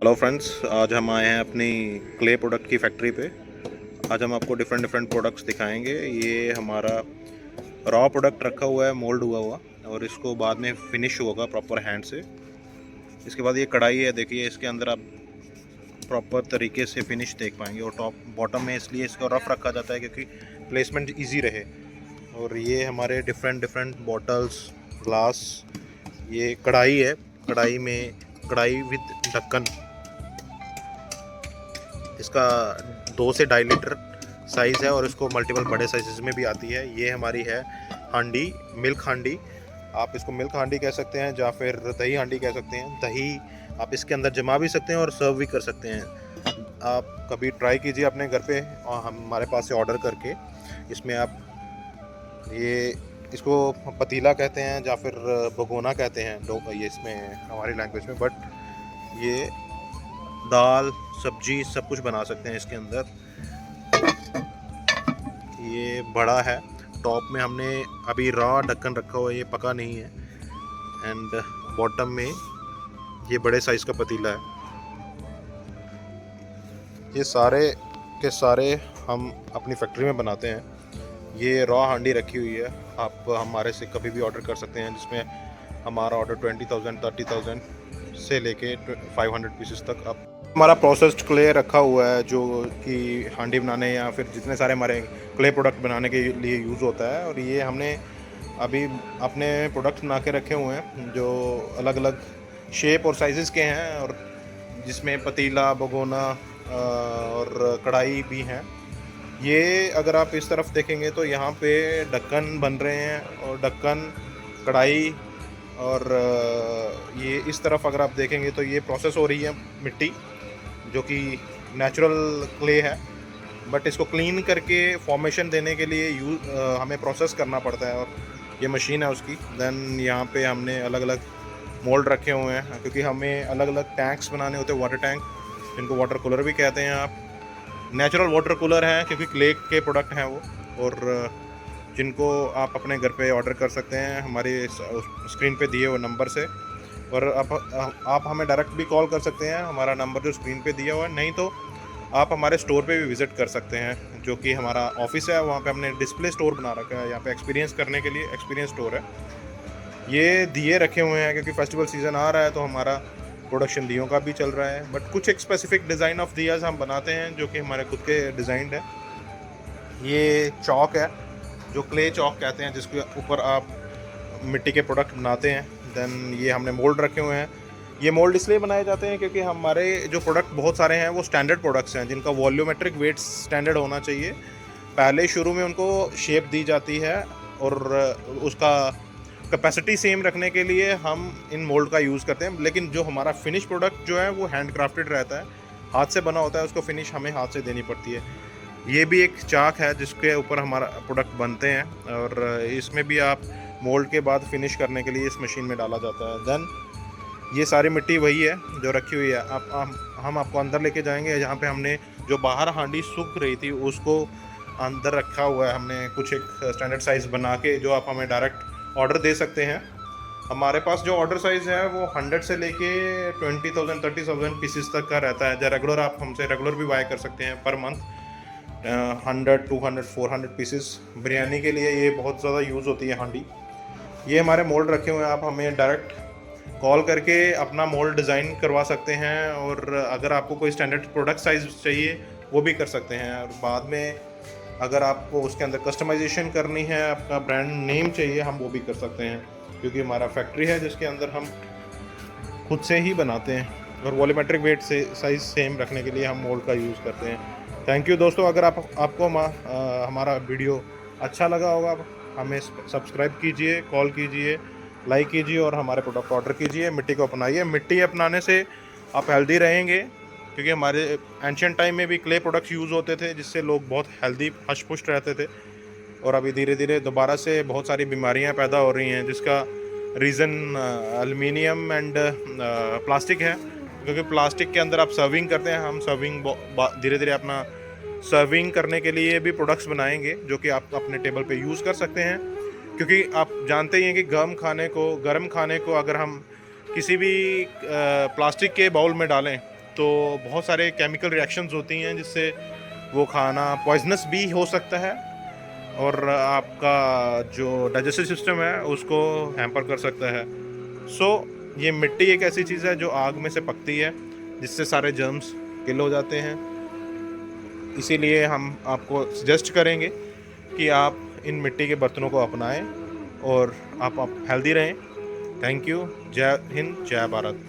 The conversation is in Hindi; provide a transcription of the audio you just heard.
हेलो फ्रेंड्स, आज हम आए हैं अपनी क्ले प्रोडक्ट की फैक्ट्री पे। आज हम आपको डिफरेंट डिफरेंट प्रोडक्ट्स दिखाएंगे। ये हमारा रॉ प्रोडक्ट रखा हुआ है, मोल्ड हुआ हुआ, और इसको बाद में फिनिश होगा प्रॉपर हैंड से। इसके बाद ये कढ़ाई है, देखिए इसके अंदर आप प्रॉपर तरीके से फिनिश देख पाएंगे। और टॉप बॉटम में इसलिए इसको रफ़ रखा जाता है क्योंकि प्लेसमेंट ईजी रहे। और ये हमारे डिफरेंट डिफरेंट बॉटल्स, ग्लास, ये कढ़ाई है। कढ़ाई विद ढक्कन। इसका 2 से 2.5 लीटर साइज़ है और इसको मल्टीपल बड़े साइज़ में भी आती है। ये हमारी है हांडी, मिल्क हांडी। आप इसको मिल्क हांडी कह सकते हैं या फिर दही हांडी कह सकते हैं। दही आप इसके अंदर जमा भी सकते हैं और सर्व भी कर सकते हैं। आप कभी ट्राई कीजिए अपने घर पे और हमारे पास से ऑर्डर करके। इसमें आप ये इसको पतीला कहते हैं या फिर भगोना कहते हैं ये इसमें हमारी लैंग्वेज में। बट ये दाल, सब्जी सब कुछ बना सकते हैं इसके अंदर। ये बड़ा है, टॉप में हमने अभी रॉ ढक्कन रखा हुआ है, ये पका नहीं है। एंड बॉटम में ये बड़े साइज़ का पतीला है। ये सारे के सारे हम अपनी फैक्ट्री में बनाते हैं। ये रॉ हांडी रखी हुई है, आप हमारे से कभी भी ऑर्डर कर सकते हैं, जिसमें हमारा ऑर्डर 20,000 30,000 से लेके 500 पीसेस तक। आप हमारा प्रोसेस्ड क्ले रखा हुआ है जो कि हांडी बनाने या फिर जितने सारे हमारे क्ले प्रोडक्ट बनाने के लिए यूज़ होता है। और ये हमने अभी अपने प्रोडक्ट बना के रखे हुए हैं जो अलग अलग शेप और साइज़ के हैं, और जिसमें पतीला, भगोना और कढ़ाई भी हैं। ये अगर आप इस तरफ देखेंगे तो यहाँ पे ढक्कन बन रहे हैं, और ढक्कन, कढ़ाई, और ये इस तरफ अगर आप देखेंगे तो ये प्रोसेस हो रही है मिट्टी, जो कि नेचुरल क्ले है। बट इसको क्लीन करके फॉर्मेशन देने के लिए हमें प्रोसेस करना पड़ता है, और ये मशीन है उसकी। देन यहाँ पे हमने अलग अलग मोल्ड रखे हुए हैं क्योंकि हमें अलग अलग टैंक्स बनाने होते हैं, वाटर टैंक, जिनको वाटर कूलर भी कहते हैं। आप नेचुरल वाटर कूलर हैं क्योंकि क्ले के प्रोडक्ट हैं वो, और जिनको आप अपने घर पे ऑर्डर कर सकते हैं हमारे स्क्रीन पे दिए हुए नंबर से। और आप हमें डायरेक्ट भी कॉल कर सकते हैं, हमारा नंबर जो स्क्रीन पे दिया हुआ है। नहीं तो आप हमारे स्टोर पे भी विज़िट कर सकते हैं, जो कि हमारा ऑफिस है। वहाँ पे हमने डिस्प्ले स्टोर बना रखा है, यहाँ पे एक्सपीरियंस करने के लिए एक्सपीरियंस स्टोर है। ये दिए रखे हुए हैं क्योंकि फेस्टिवल सीज़न आ रहा है, तो हमारा प्रोडक्शन दियों का भी चल रहा है। बट कुछ एक स्पेसिफिक डिज़ाइन ऑफ दियाज हम बनाते हैं जो कि हमारे खुद के डिज़ाइंड है। ये चौक है जो क्ले चौक कहते हैं, जिसके ऊपर आप मिट्टी के प्रोडक्ट बनाते हैं। देन ये हमने मोल्ड रखे हुए हैं। ये मोल्ड इसलिए बनाए जाते हैं क्योंकि हमारे जो प्रोडक्ट बहुत सारे हैं वो स्टैंडर्ड प्रोडक्ट्स हैं, जिनका वॉल्यूमेट्रिक वेट स्टैंडर्ड होना चाहिए। पहले शुरू में उनको शेप दी जाती है, और उसका कैपेसिटी सेम रखने के लिए हम इन मोल्ड का यूज़ करते हैं। लेकिन जो हमारा फिनिश प्रोडक्ट जो है वो हैंड क्राफ्टेड रहता है, हाथ से बना होता है। उसको फिनिश हमें हाथ से देनी पड़ती है। ये भी एक चाक है जिसके ऊपर हमारा प्रोडक्ट बनते हैं, और इसमें भी आप मोल्ड के बाद फिनिश करने के लिए इस मशीन में डाला जाता है। देन ये सारी मिट्टी वही है जो रखी हुई है। हम आपको अंदर लेके जाएंगे, जहाँ पे हमने जो बाहर हांडी सूख रही थी उसको अंदर रखा हुआ है हमने, कुछ एक स्टैंडर्ड साइज़ बना के, जो आप हमें डायरेक्ट ऑर्डर दे सकते हैं। हमारे पास जो ऑर्डर साइज़ है वो 100 से लेके 20,000 30,000 पीसेस तक का रहता है। जो रेगुलर आप हमसे रेगुलर भी बाय कर सकते हैं पर मंथ। 100 200 400 पीसेस बिरयानी के लिए ये बहुत ज़्यादा यूज़ होती है हांडी। ये हमारे मोल्ड रखे हुए हैं, आप हमें डायरेक्ट कॉल करके अपना मोल्ड डिज़ाइन करवा सकते हैं। और अगर आपको कोई स्टैंडर्ड प्रोडक्ट साइज़ चाहिए वो भी कर सकते हैं। और बाद में अगर आपको उसके अंदर कस्टमाइजेशन करनी है, आपका ब्रांड नेम चाहिए, हम वो भी कर सकते हैं, क्योंकि हमारा फैक्ट्री है जिसके अंदर हम खुद से ही बनाते हैं। और वॉल्यूमेट्रिक वेट से साइज़ सेम रखने के लिए हम मोल्ड का यूज़ करते हैं। थैंक यू दोस्तों। अगर आपको हमारा वीडियो अच्छा लगा होगा, हमें सब्सक्राइब कीजिए, कॉल कीजिए, लाइक कीजिए, और हमारे प्रोडक्ट ऑर्डर कीजिए। मिट्टी को अपनाइए। मिट्टी अपनाने से आप हेल्दी रहेंगे, क्योंकि हमारे एंशियंट टाइम में भी क्ले प्रोडक्ट्स यूज़ होते थे, जिससे लोग बहुत हेल्दी हष्ट पुष्ट रहते थे। और अभी धीरे धीरे दोबारा से बहुत सारी बीमारियां पैदा हो रही हैं, जिसका रीज़न एल्युमिनियम एंड प्लास्टिक है। क्योंकि प्लास्टिक के अंदर आप सर्विंग करते हैं, हम सर्विंग धीरे धीरे अपना सर्विंग करने के लिए भी प्रोडक्ट्स बनाएंगे, जो कि आप अपने टेबल पे यूज़ कर सकते हैं। क्योंकि आप जानते ही हैं कि गर्म खाने को अगर हम किसी भी प्लास्टिक के बाउल में डालें तो बहुत सारे केमिकल रिएक्शंस होती हैं जिससे वो खाना पॉइजनस भी हो सकता है और आपका जो डाइजेस्टिव सिस्टम है उसको हैम्पर कर सकता है। सो ये मिट्टी एक ऐसी चीज़ है जो आग में से पकती है जिससे सारे जर्म्स किल हो जाते हैं। इसीलिए हम आपको सजेस्ट करेंगे कि आप इन मिट्टी के बर्तनों को अपनाएं और आप हेल्दी रहें। Thank you. जय हिंद, जय भारत।